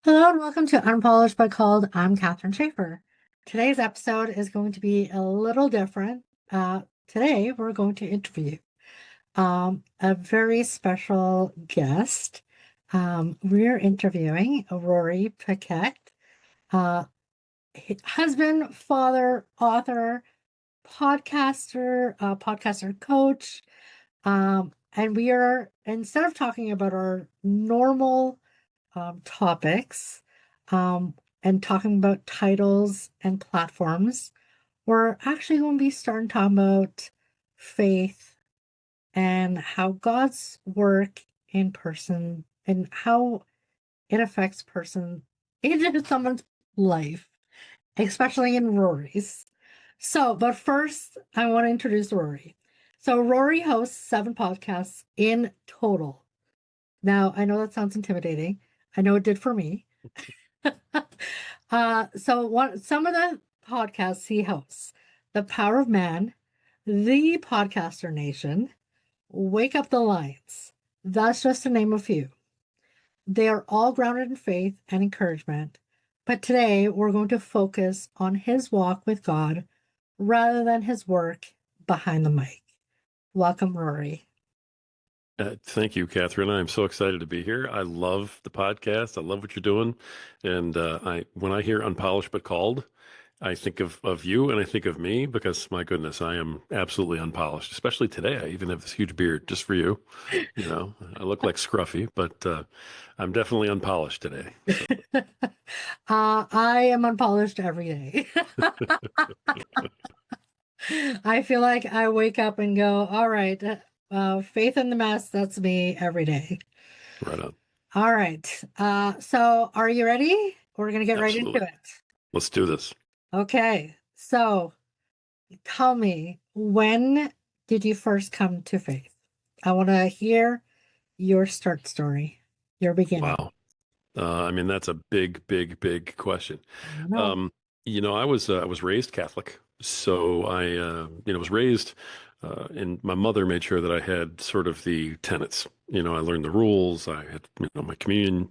Hello and welcome to Unpolished but Called. I'm Catherine Schaefer. Today's episode is going to be a little different. Today we're going to interview a very special guest. We're interviewing Rory Paquette, uh, husband, father, author, podcaster coach. And we are, instead of talking about our normal topics um, and talking about titles and platforms, we're actually going to be starting talking about faith and how God's work in person and how it affects person in someone's life, especially in Rory's. But first, I want to introduce Rory. So, Rory hosts 7 podcasts in total. Now, I know that sounds intimidating. I know it did for me. Some of the podcasts he hosts: The Power of Man, The Podcaster Nation, Wake Up the Lions. That's just to name a few. They are all grounded in faith and encouragement. But today we're going to focus on his walk with God rather than his work behind the mic. Welcome, Rory. Thank you, Catherine. I'm so excited to be here. I love the podcast. I love what you're doing. And when I hear Unpolished but Called, I think of you and I think of me because my goodness, I am absolutely unpolished, especially today. I even have this huge beard just for you. You know, I look like Scruffy, but I'm definitely unpolished today. So I am unpolished every day. I feel like I wake up and go, all right, faith in the mess, that's me every day. right on. All right. So are you ready? We're going to get right into Absolutely. it. Let's do this. Okay. So tell me, when did you first come to faith? I want to hear your start story, your beginning. Wow. I mean, that's a big, big, big question. I know. Um, I was raised Catholic, so I was raised, and my mother made sure that I had sort of the tenets. I learned the rules. I had my communion,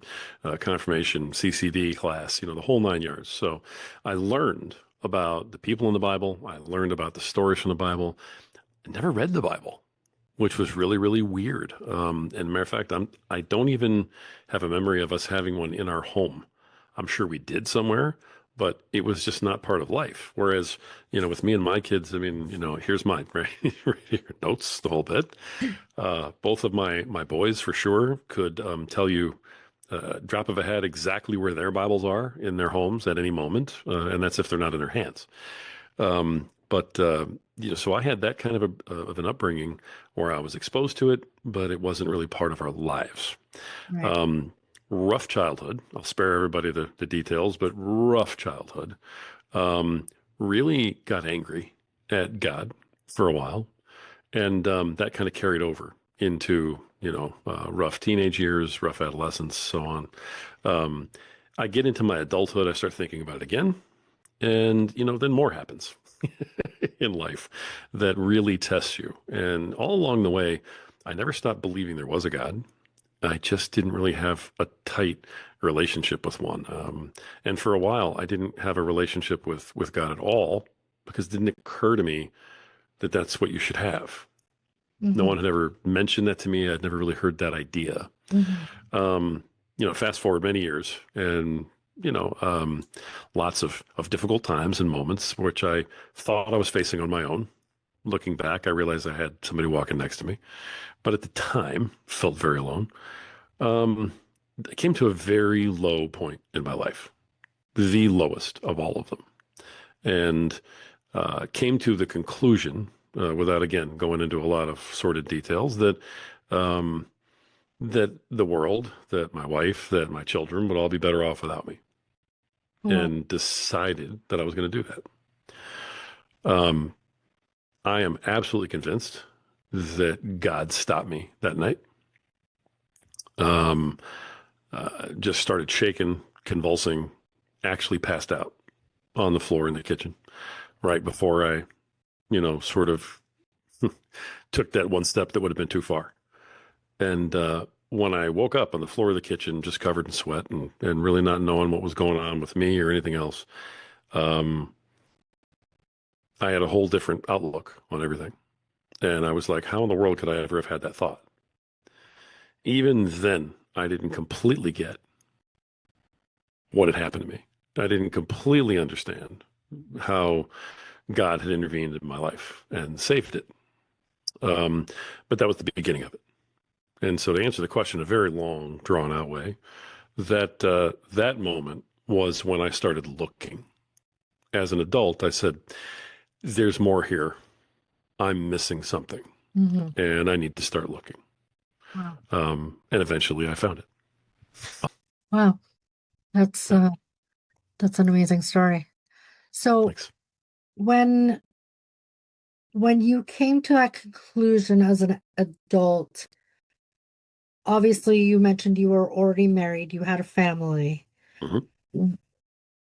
confirmation, CCD class. The whole 9 yards. So I learned about the people in the Bible. I learned about the stories from the Bible. I never read the Bible, which was really, really weird. And matter of fact, I don't even have a memory of us having one in our home. I'm sure we did somewhere, but it was just not part of life. Whereas, with me and my kids, I mean, here's mine, right? Right here, notes, the whole bit. Both of my boys for sure could tell you drop of a hat exactly where their Bibles are in their homes at any moment, and that's if they're not in their hands. But so I had that kind of an upbringing where I was exposed to it, but it wasn't really part of our lives. Right. Um, Rough childhood. I'll spare everybody the details, but rough childhood. Um, really got angry at God for a while, and that kind of carried over into rough teenage years, rough adolescence, so on. Um, I get into my adulthood, I start thinking about it again, and then more happens in life that really tests you. And all along the way, I never stopped believing there was a God. I just didn't really have a tight relationship with one. And for a while, I didn't have a relationship with God at all because it didn't occur to me that that's what you should have. No Hmm. one had ever mentioned that to me. I'd never really heard that idea. Hmm. Um, Fast forward many years and, you know, um, lots of difficult times and moments, which I thought I was facing on my own. Looking back, I realized I had somebody walking next to me, but at the time felt very alone. Um, I came to a very low point in my life, the lowest of all of them, and came to the conclusion, without again going into a lot of sordid details, um, that the world, that my wife, that my children would all be better off without me, Well, and decided that I was going to do that. I am absolutely convinced that God stopped me that night. Um, just started shaking, convulsing, actually passed out on the floor in the kitchen right before I, sort of took that one step that would have been too far. And when I woke up on the floor of the kitchen, just covered in sweat and really not knowing what was going on with me or anything else, um, I had a whole different outlook on everything. And I was like, how in the world could I ever have had that thought? Even then, I didn't completely get what had happened to me. I didn't completely understand how God had intervened in my life and saved it. Um, but that was the beginning of it. And so to answer the question in a very long, drawn out way, that moment was when I started looking. As an adult, I said, there's more here. I'm missing something Hmm. and I need to start looking. Wow. And eventually I found it. Wow. That's Yeah, uh that's an amazing story. So thanks. when when you came to that conclusion as an adult, obviously you mentioned you were already married, you had a family. Mhm.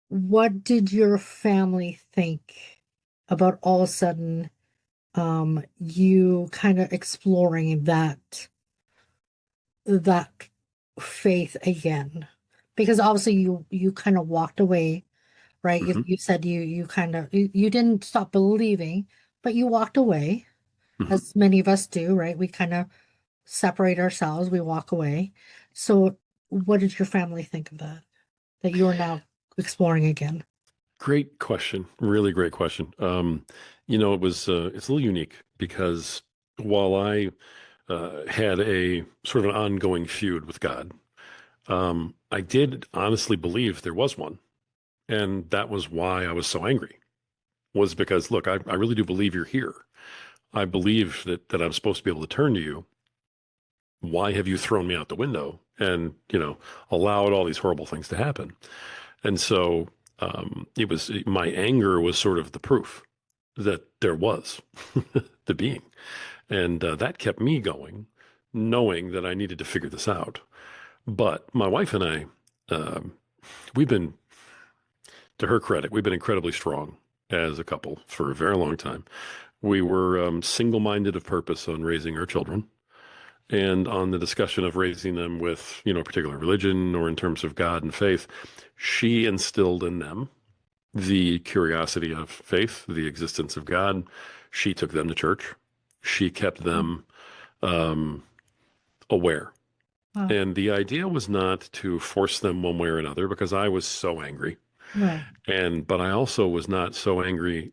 What did your family think about all of a sudden you kind of exploring that faith again? Because obviously you kind of walked away, right? You Mhm. you said you kind of you didn't stop believing, but you walked away, Mhm. as many of us do, right? We kind of separate ourselves, we walk away. So what did your family think of that? That you are now exploring again? Great question. Really great question. It's a little unique because while I had a sort of an ongoing feud with God, I did honestly believe there was one. And that was why I was so angry, was because, look, I really do believe you're here. I believe that I'm supposed to be able to turn to you. Why have you thrown me out the window and, allowed all these horrible things to happen? And so my anger was sort of the proof that there was the being. And that kept me going, knowing that I needed to figure this out. But my wife and I, um, we've been, to her credit, we've been incredibly strong as a couple for a very long time. We were single-minded of purpose on raising our children and on the discussion of raising them with, a particular religion or in terms of God and faith. She instilled in them the curiosity of faith, the existence of God. She took them to church. She kept Oh, them um, aware. wow. And the idea was not to force them one way or another because I was so angry. Right. But I also was not so angry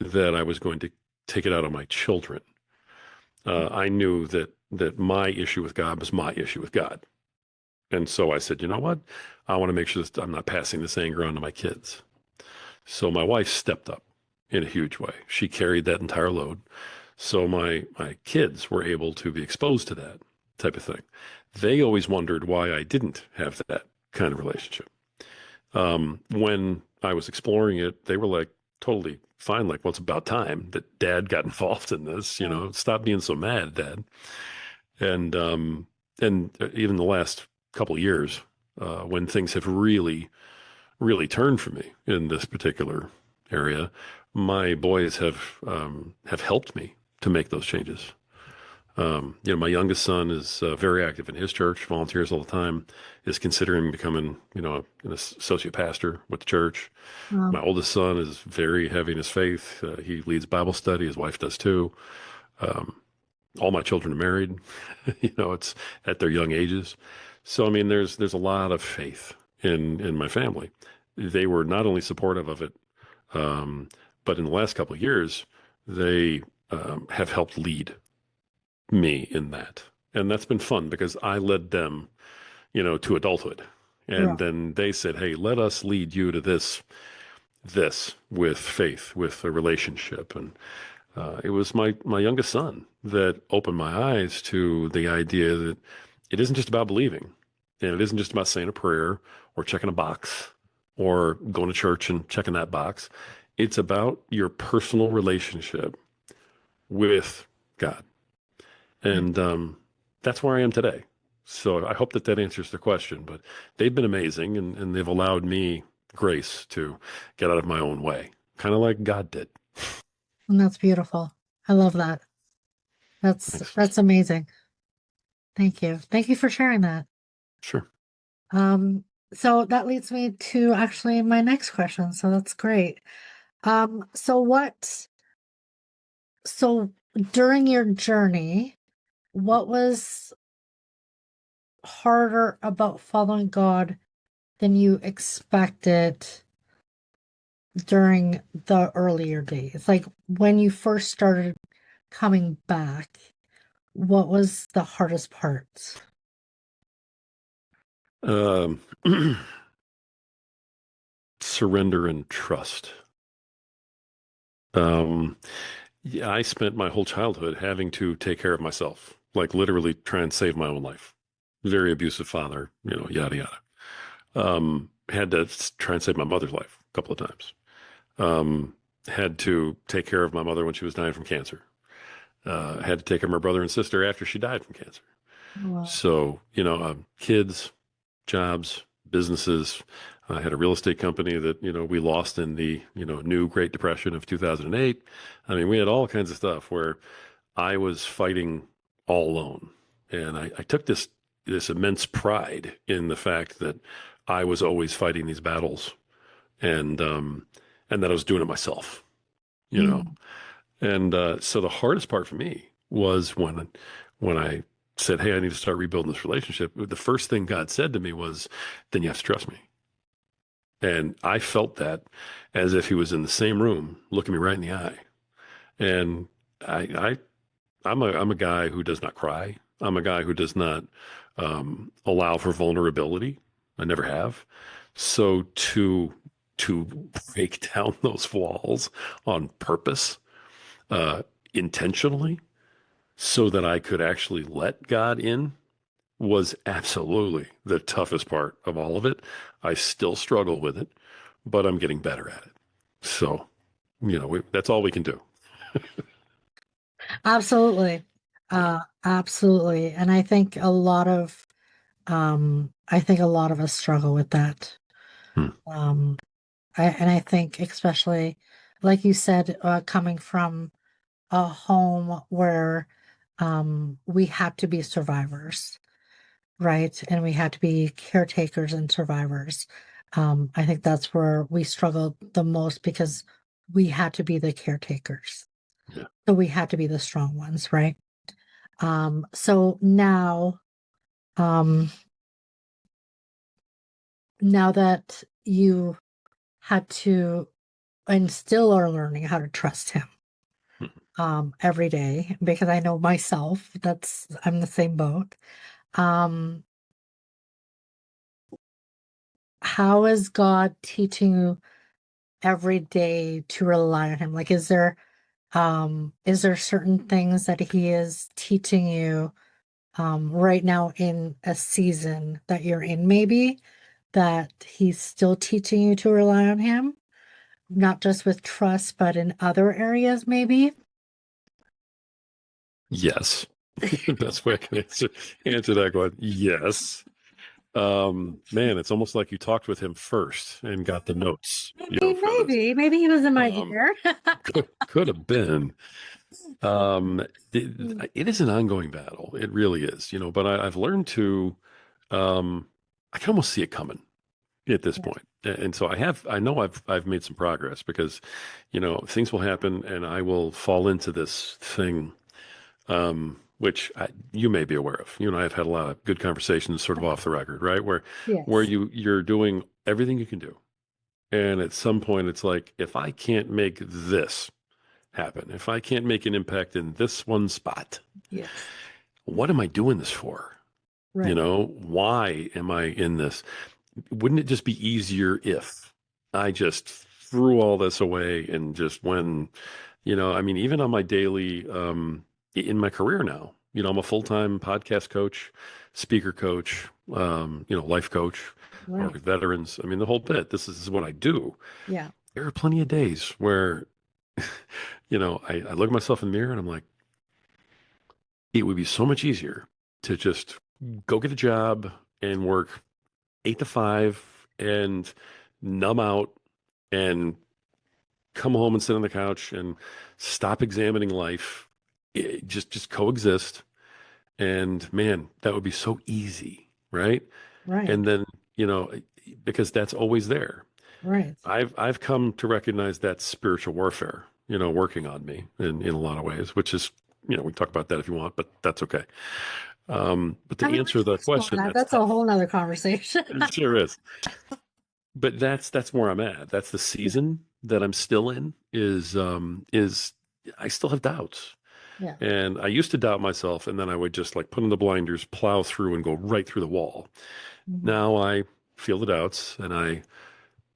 that I was going to take it out on my children. I knew that my issue with God was my issue with God. And so I said, you know what? I want to make sure that I'm not passing this anger on to my kids. So my wife stepped up in a huge way. She carried that entire load. So my kids were able to be exposed to that type of thing. They always wondered why I didn't have that kind of relationship. When I was exploring it, they were like totally fine. Like, well, it's about time that Dad got involved in this. Right. Stop being so mad, Dad. And even the last couple of years, when things have really turned for me in this particular area, my boys have helped me to make those changes. My youngest son is very active in his church, volunteers all the time, is considering becoming, an associate pastor with the church. My Wow. oldest son is very heavy in his faith. He leads Bible study. His wife does too. Um, all my children are married. It's at their young ages. So I mean, there's a lot of faith in my family. They were not only supportive of it, um, but in the last couple of years, they have helped lead me in that. And that's been fun because I led them, to adulthood. And Right. then they said, hey, let us lead you to this with faith, with a relationship. And it was my youngest son that opened my eyes to the idea that it isn't just about believing. And it isn't just about saying a prayer or checking a box or going to church and checking that box. It's about your personal relationship with God. Right. And that's where I am today. So I hope that answers the question. But they've been amazing and they've allowed me grace to get out of my own way, kind of like God did. And that's beautiful. I love that. That's Thanks. that's amazing. Thank you. Thank you for sharing that. Sure. Um, so that leads me to actually my next question. So that's great. So so during your journey, what was harder about following God than you expected during the earlier days? Like when you first started coming back, what was the hardest part? Um, surrender and trust. Um, yeah, I spent my whole childhood having to take care of myself, like literally try and save my own life. Very abusive father, yada yada. Had to try and save my mother's life a couple of times. Um, had to take care of my mother when she was dying from cancer. Had to take care of my brother and sister after she died from cancer. Wow. So, kids, jobs, businesses. I had a real estate company that, we lost in the, new Great Depression of 2008. I mean, we had all kinds of stuff where I was fighting all alone. And I took this immense pride in the fact that I was always fighting these battles and and that I was doing it myself, you know. Mm, And so the hardest part for me was when I said, "Hey, I need to start rebuilding this relationship." The first thing God said to me was, "Then you have to trust me." And I felt that as if He was in the same room, looking me right in the eye. And I I'm a guy who does not cry. I'm a guy who does not allow for vulnerability. I never have. So to break down those walls on purpose, uh, intentionally, so that I could actually let God in was absolutely the toughest part of all of it. I still struggle with it, but I'm getting better at it. So, that's all we can do. absolutely. Yeah. Absolutely. And I think a lot of us struggle with that. Hmm. Um, and I think especially like you said, coming from a home where we had to be survivors, right? And we had to be caretakers and survivors. I think that's where we struggled the most because we had to be the caretakers. Yeah. So we had to be the strong ones, right? So um, now that you had to and still are learning how to trust him Hmm. every day because I know myself that's I'm the same boat. Um, how is God teaching you every day to rely on him? Like is there certain things that he is teaching you right now in a season that you're in maybe that he's still teaching you to rely on him, not just with trust, but in other areas maybe? Yes. The best way I can answer that one. Yes. Man, it's almost like you talked with him first and got the notes, for this. Maybe he was in my Um, ear. could have been. Mm, It is an ongoing battle. It really is, but I've learned to, um, I can almost see it coming at this yeah, point. And so I know I've made some progress because, things will happen and I will fall into this thing, which you may be aware of. You and I have had a lot of good conversations sort of off the record, right? Where yes, you're doing everything you can do. And at some point it's like, if I can't make this happen, if I can't make an impact in this one spot, yes, what am I doing this for? right, Why am I in this? Wouldn't it just be easier if I just threw all this away and just when, I mean, even on my daily, in my career now, I'm a full-time podcast coach, speaker coach, life coach, work right, with veterans. I mean, the whole bit. This is what I do. yeah, There are plenty of days where, I look at myself in the mirror and I'm like, it would be so much easier to just go get a job and work 8 to 5 and numb out and come home and sit on the couch and stop examining life. Just coexist And man, that would be so easy, right? Right. And then, you know, because that's always there. Right. I've come to recognize that spiritual warfare, working on me in a lot of ways, which is, we can talk about that if you want, but that's okay. But I to mean, we answer can the explore question, that. that's That's a tough. whole nother conversation. It sure is. But that's where I'm at. That's the Yeah. season that I'm still in is I still have doubts. Yeah. And I used to doubt myself, and then I would just like put on the blinders, plow through, and go right through the wall. Mhm. Now I feel the doubts, and I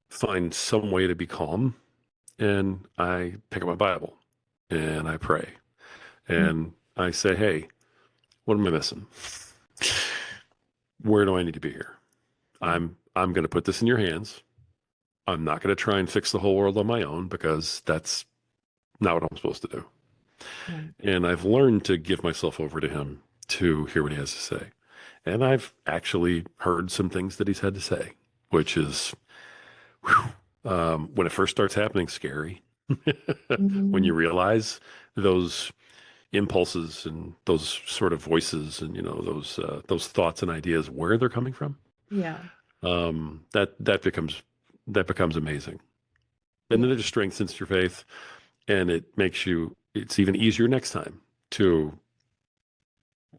find some way to be calm, and I pick up my Bible, and I pray, Mhm. and I say, "Hey, what am I missing? Where do I need to be here? Yeah. I'm going to put this in your hands. I'm not going to try and fix the whole world on my own because that's not what I'm supposed to do." Right. And I've learned to give myself over to him to hear what he has to say. And I've actually heard some things that he's had to say, which is, when it first starts happening, scary. When you Mhm. realize those impulses and those sort of voices and those thoughts and ideas where they're coming from, Yeah. that becomes amazing. And Yeah. then it just strengthens your faith, and it's even easier next time to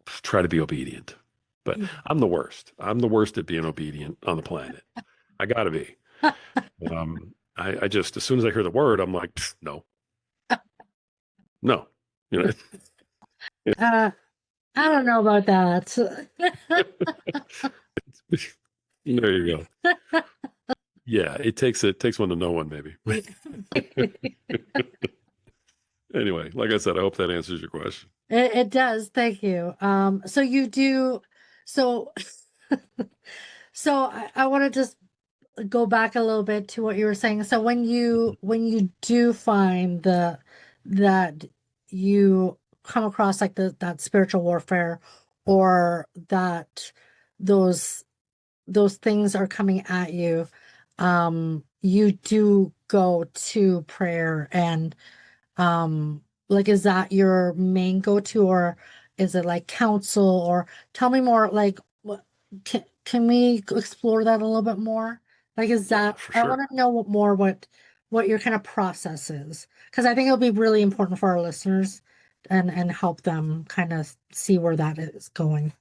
try to be obedient. But Yeah. I'm the worst. I'm the worst at being obedient on the planet. I gotta be. I just, as soon as I hear the word, I'm like, no, no, you know, Uh, I don't know about that. there you go. Yeah, it takes one to know one, maybe. Anyway, like I said, I hope that answers your question. It does. Thank you. So you do, so, so I want to just go back a little bit to what you were saying. So when you do find that you come across like that spiritual warfare or that those those things are coming at you, you do go to prayer and like, is that your main go-to, or is it like counsel, or tell me more, like, what can we explore that a little bit more? Like, is Yeah, that, for I sure. want to know more what your kind of process is, because I think it'll be really important for our listeners and help them kind of see where that is going.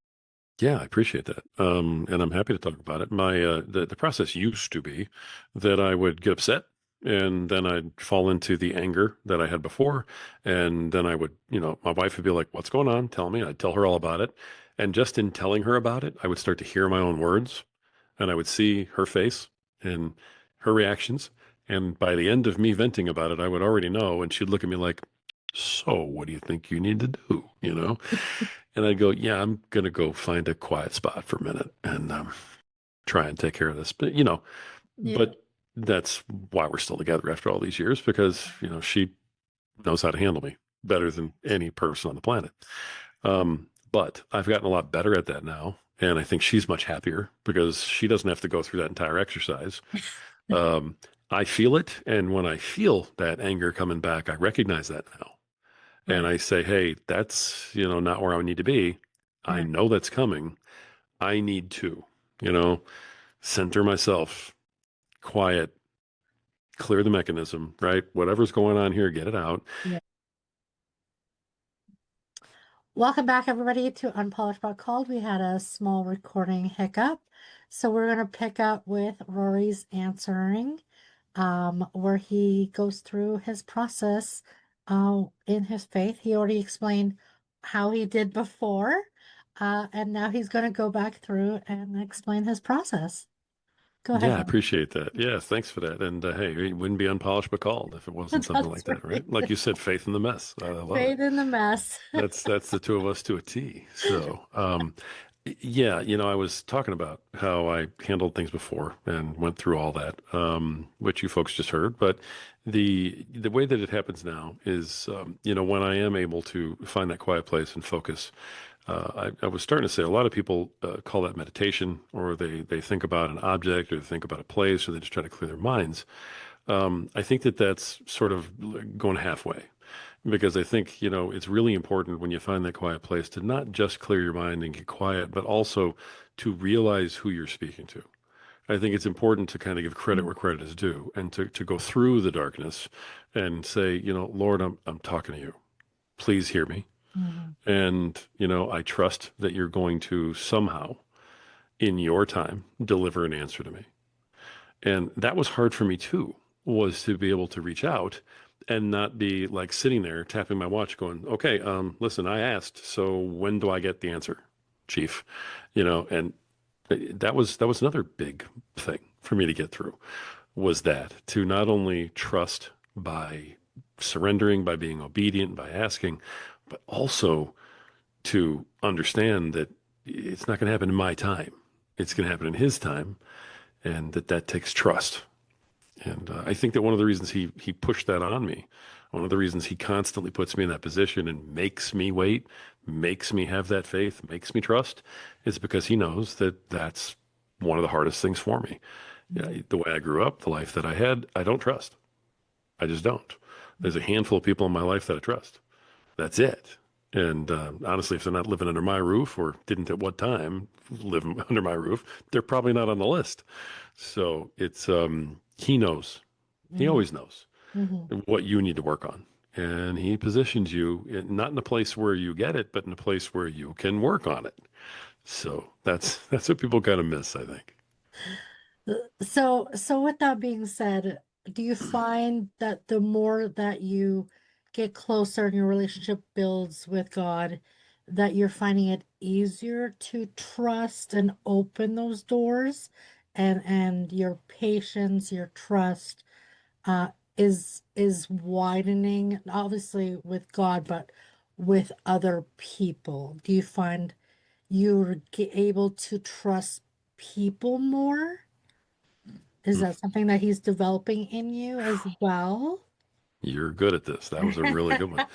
Yeah, I appreciate that. And I'm happy to talk about it. The process used to be that I would get upset and then I'd fall into the anger that I had before. And then I would, my wife would be like, "What's going on? Tell me." I'd tell her all about it. And just in telling her about it, I would start to hear my own words and I would see her face and her reactions. And by the end of me venting about it, I would already know. And she'd look at me like, "So what do you think you need to do?" And I'd go, "Yeah, I'm gonna go find a quiet spot for a minute and try and take care of this." Yeah. But that's why we're still together after all these years because she knows how to handle me better than any person on the planet. But I've gotten a lot better at that now, and I think she's much happier because she doesn't have to go through that entire exercise. Um, I feel it, and when I feel that anger coming back, I recognize that now. And Right. I say, "Hey, that's, not where I need to be. I Right. know that's coming. I need to, you know, center myself, quiet, clear the mechanism, right? Whatever's going on here, get it out." Yeah. Welcome back, everybody, to Unpolished but Called. We had a small recording hiccup. So we're going to pick up with Rory's answering, where he goes through his process in his faith. He already explained how he did before, and now he's going to go back through and explain his process. Go ahead, Yeah, I Rory. appreciate that. Yeah, thanks for that. And hey, it wouldn't be unpolished but called if it wasn't something That's like that, right. right? Like you said, faith in the mess. I love it. Fade in the mess. That's the two of us to a T. So, yeah, I was talking about how I handled things before and went through all that, which you folks just heard. But the way that it happens now is, when I am able to find that quiet place and focus. I was starting to say a lot of people call that meditation, or they think about an object, or they think about a place, or they just try to clear their minds. I think that that's sort of going halfway because I think, it's really important when you find that quiet place to not just clear your mind and get quiet, but also to realize who you're speaking to. I think it's important to kind of give credit where credit is due and to go through the darkness and say, Lord, I'm talking to you. Please hear me. Mhm. And, I trust that you're going to somehow in your time deliver an answer to me. And that was hard for me too, was to be able to reach out and not be like sitting there tapping my watch going, okay, listen, I asked, so when do I get the answer, Chief? And that was another big thing for me to get through was that to not only trust by surrendering, by being obedient, by asking, but also to understand that it's not going to happen in my time. It's going to happen in his time, and that takes trust. And I think that one of the reasons he pushed that on me, one of the reasons he constantly puts me in that position and makes me wait, makes me have that faith, makes me trust, is because he knows that that's one of the hardest things for me. Mhm. Yeah, the way I grew up, the life that I had, I don't trust. I just don't. There's a handful of people in my life that I trust. That's it. And honestly, if they're not living under my roof or didn't at what time live under my roof, they're probably not on the list. So it's he knows. He Mhm. always knows Mhm. what you need to work on. And he positions you not in a place where you get it, but in a place where you can work on it. So that's what people kind of miss, I think. So with that being said, do you find that the more that you get closer and your relationship builds with God, that you're finding it easier to trust and open those doors, and your patience, your trust, uh, is widening, obviously with God, but with other people? Do you find you're able to trust people more? Is Mm. that something that he's developing in you as well? You're good at this. That was a really good one.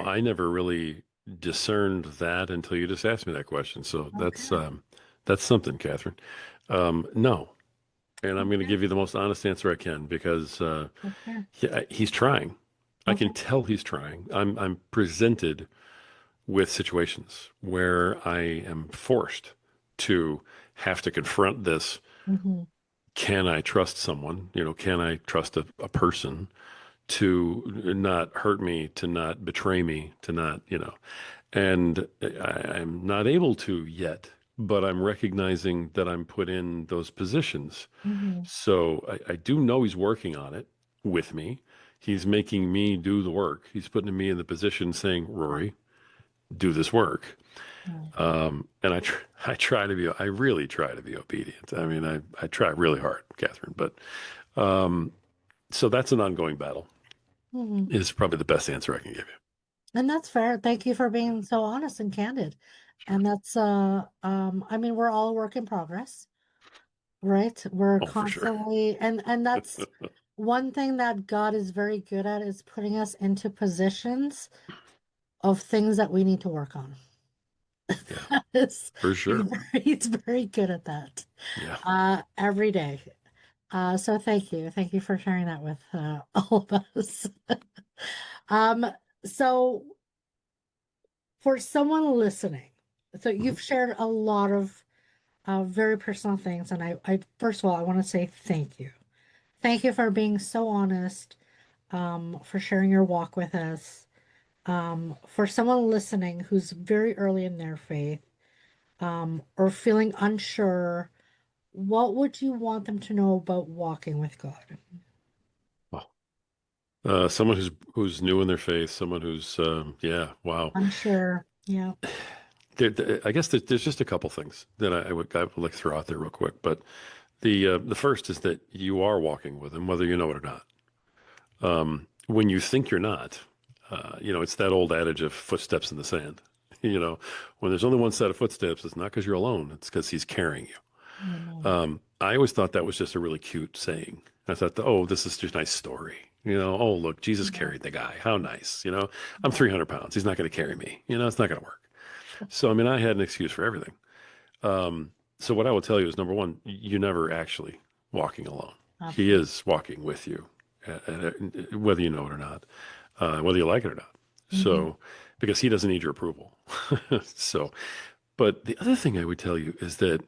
I never really discerned that until you just asked me that question. So Okay. that's something, Catherine. No, and I'm going to Okay. give you the most honest answer I can because Okay. he's trying. I can Okay. tell he's trying. I'm presented with situations where I am forced to have to confront this. Hmm. Can I trust someone? Can I trust a person to not hurt me, to not betray me, to not, and I'm not able to yet, but I'm recognizing that I'm put in those positions. Hmm. So I do know he's working on it with me. He's making me do the work. He's putting me in the position saying, Rory, do this work. And I really try to be obedient. I mean, I try really hard, Catherine, but so that's an ongoing battle Hmm. is probably the best answer I can give you. And that's fair. Thank you for being so honest and candid. And that's I mean, we're all a work in progress, right? We're Oh, for sure. constantly, and that's one thing that God is very good at, is putting us into positions of things that we need to work on. Yeah, He's, for sure. he's very good at that, Yeah. every day. So thank you. Thank you for sharing that with all of us. Um, so for someone listening, so Mhm. you've shared a lot of very personal things, and I first of all, I want to say thank you. Thank you for being so honest, for sharing your walk with us. For someone listening who's very early in their faith, or feeling unsure, what would you want them to know about walking with God? Wow. Someone who's new in their faith, someone who's yeah, wow. Unsure. Yeah. I guess there's just a couple things that I would like to throw out there real quick. But the first is that you are walking with him, whether you know it or not. When you think you're not, it's that old adage of footsteps in the sand. When there's only one set of footsteps, it's not because you're alone; it's because he's carrying you. Amen. I always thought that was just a really cute saying. I thought, oh, this is just a nice story. Oh, look, Jesus Yeah. carried the guy. How nice. I'm Yeah. 300 pounds. He's not going to carry me. It's not going to work. So, I mean, I had an excuse for everything. So, what I will tell you is number one, you're never actually walking alone. He Absolutely. is walking with you, whether you know it or not. whether you like it or not. Hmm. So, because he doesn't need your approval. So, but the other thing I would tell you is that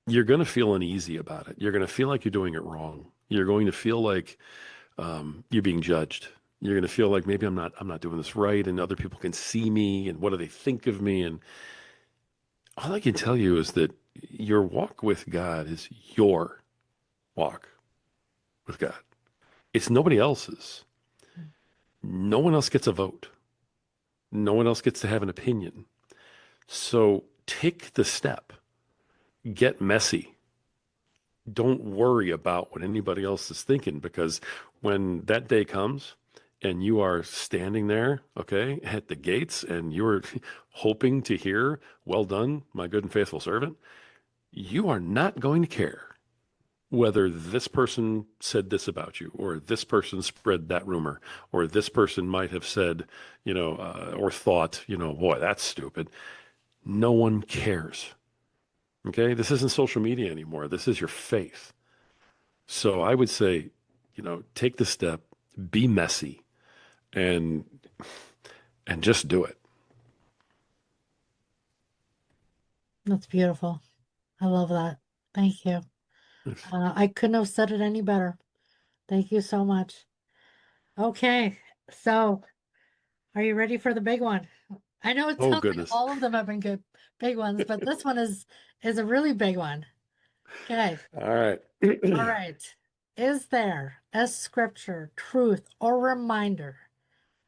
you're going to feel uneasy about it. You're going to feel like you're doing it wrong. You're going to feel like you're being judged. You're going to feel like maybe I'm not doing this right, and other people can see me, and what do they think of me? And all I can tell you is that your walk with God is your walk with God. It's nobody else's. No one else gets a vote. No one else gets to have an opinion. So take the step, get messy. Don't worry about what anybody else is thinking, because when that day comes and you are standing there, okay, at the gates, and you're hoping to hear, "Well done, my good and faithful servant," you are not going to care whether this person said this about you, or this person spread that rumor, or this person might have said, or thought, boy, that's stupid. No one cares. Okay. This isn't social media anymore. This is your faith. So I would say, take the step, be messy, and just do it. That's beautiful. I love that. Thank you. I couldn't have said it any better. Thank you so much. Okay, so are you ready for the big one? I know it Oh sounds like goodness. all of them have been good, big ones, but this one is a really big one. Okay. All right. All right. Is there a scripture, truth, or reminder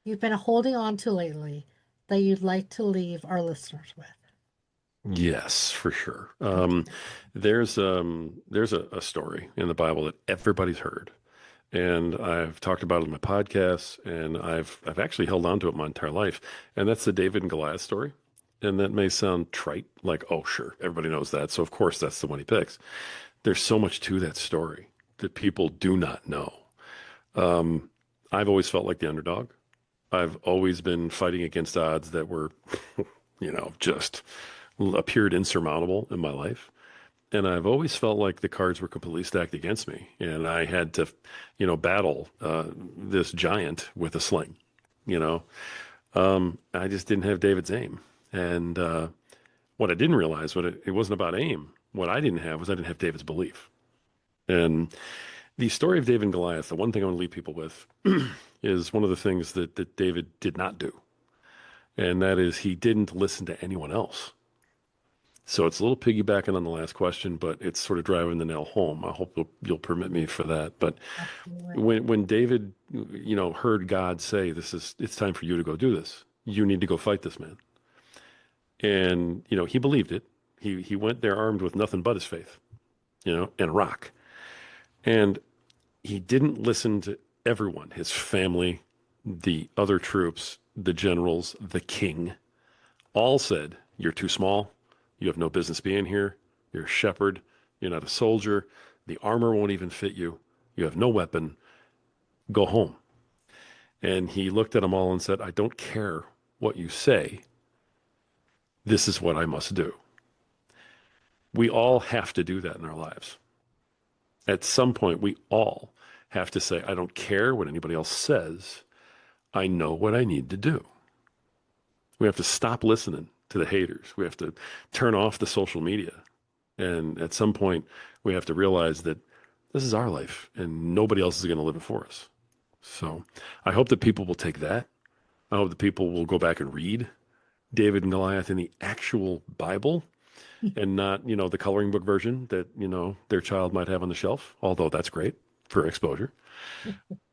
you've been holding on to lately that you'd like to leave our listeners with? Yes, for sure. Okay. There's a story in the Bible that everybody's heard, and I've talked about it in my podcasts, and I've actually held on to it my entire life, and that's the David and Goliath story. And that may sound trite, like, oh, sure, everybody knows that, so of course that's the one he picks. There's so much to that story that people do not know. Um, I've always felt like the underdog. I've always been fighting against odds that were, just appeared insurmountable in my life. And I've always felt like the cards were completely stacked against me. And I had to, battle this giant with a sling, you know. I just didn't have David's aim. And what I didn't realize, it wasn't about aim. What I didn't have was I didn't have David's belief. And the story of David and Goliath, the one thing I want to leave people with is one of the things that David did not do. And that is he didn't listen to anyone else. So it's a little piggybacking on the last question, but it's sort of driving the nail home. I hope you'll permit me for that. But Absolutely. when David, heard God say, it's time for you to go do this. You need to go fight this man. And, he believed it. He went there armed with nothing but his faith, and a rock. And he didn't listen to everyone, his family, the other troops, the generals, the king, all said, "You're too small. You have no business being here. You're a shepherd. You're not a soldier. The armor won't even fit you. You have no weapon. Go home." And he looked at them all and said, "I don't care what you say. This is what I must do." We all have to do that in our lives. At some point, we all have to say, "I don't care what anybody else says. I know what I need to do." We have to stop listening to the haters. We have to turn off the social media. And at some point, we have to realize that this is our life and nobody else is going to live it for us. So I hope that people will take that. I hope that people will go back and read David and Goliath in the actual Bible, and not, the coloring book version that, their child might have on the shelf, although that's great for exposure,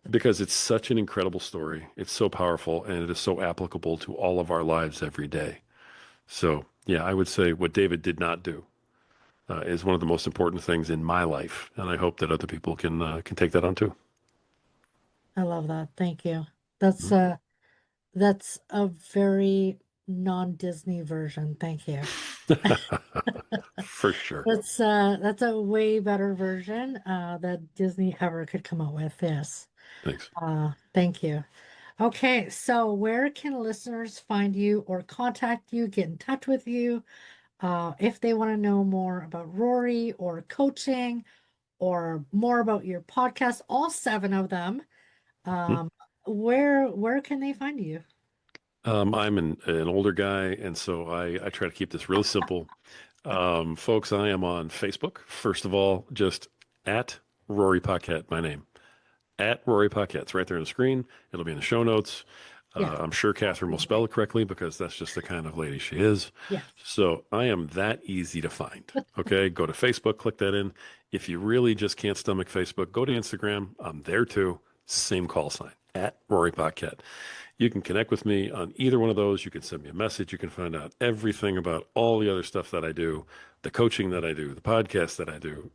because it's such an incredible story. It's so powerful and it is so applicable to all of our lives every day. So, yeah, I would say what David did not do is one of the most important things in my life, and I hope that other people can take that on too. I love that. Thank you. That's Mhm. uh that's a very non-Disney version. Thank you. For sure. That's a way better version that Disney ever could come up with. Yes. Thanks. Thank you. Okay, so where can listeners find you or contact you, get in touch with you, if they want to know more about Rory or coaching or more about your podcast, all seven of them, Hmm? um, where can they find you? I'm an older guy, and so I try to keep this really simple. Folks, I am on Facebook. First of all, just at Rory Paquette, my name. At Rory Paquette. It's right there on the screen. It'll be in the show notes. Yeah, I'm sure Catherine will spell it correctly because that's just the kind of lady she is. yes, So I am that easy to find. Okay, go to Facebook, click that in. If you really just can't stomach Facebook, go to Instagram. I'm there too. Same call sign at Rory Paquette. You can connect with me on either one of those. You can send me a message. You can find out everything about all the other stuff that I do, the coaching that I do, the podcast that I do.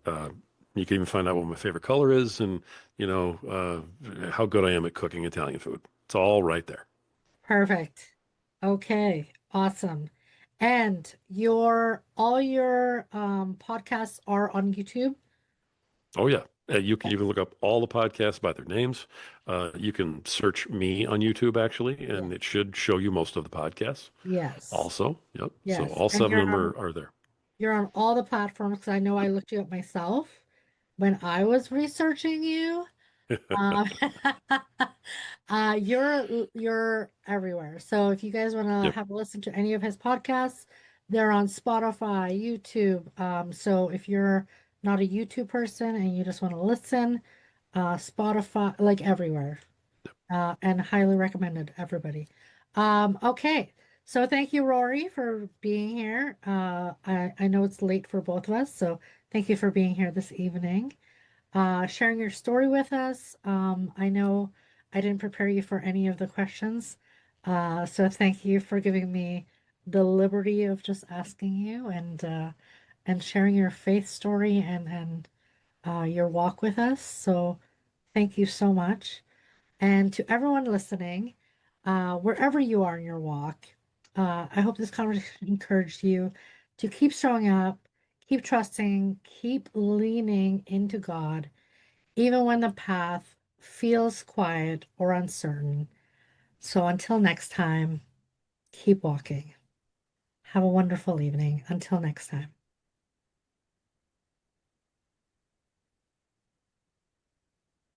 You can even find out what my favorite color is and, how good I am at cooking Italian food. It's all right there. perfect. Okay, awesome. And your all your podcasts are on YouTube? Oh, yeah. You can even look up all the podcasts by their names. You can search me on YouTube, actually, Yeah. and it should show you most of the podcasts Yes. also. Yep. So Yes. all And seven of them are there. you're on all the platforms because I know I looked you up myself when I was researching you. Um, you're everywhere. So if you guys want to Yep. have a listen to any of his podcasts, they're on Spotify, YouTube. So if you're not a YouTube person and you just want to listen, Spotify, like everywhere. And highly recommended, everybody. Okay, so thank you, Rory, for being here. I know it's late for both of us, so thank you for being here this evening, sharing your story with us. I know I didn't prepare you for any of the questions, so thank you for giving me the liberty of just asking you and sharing your faith story and your walk with us. So thank you so much. And to everyone listening, wherever you are in your walk, I hope this conversation encouraged you to keep showing up, keep trusting, keep leaning into God, even when the path feels quiet or uncertain. So until next time, keep walking. Have a wonderful evening. Until next time.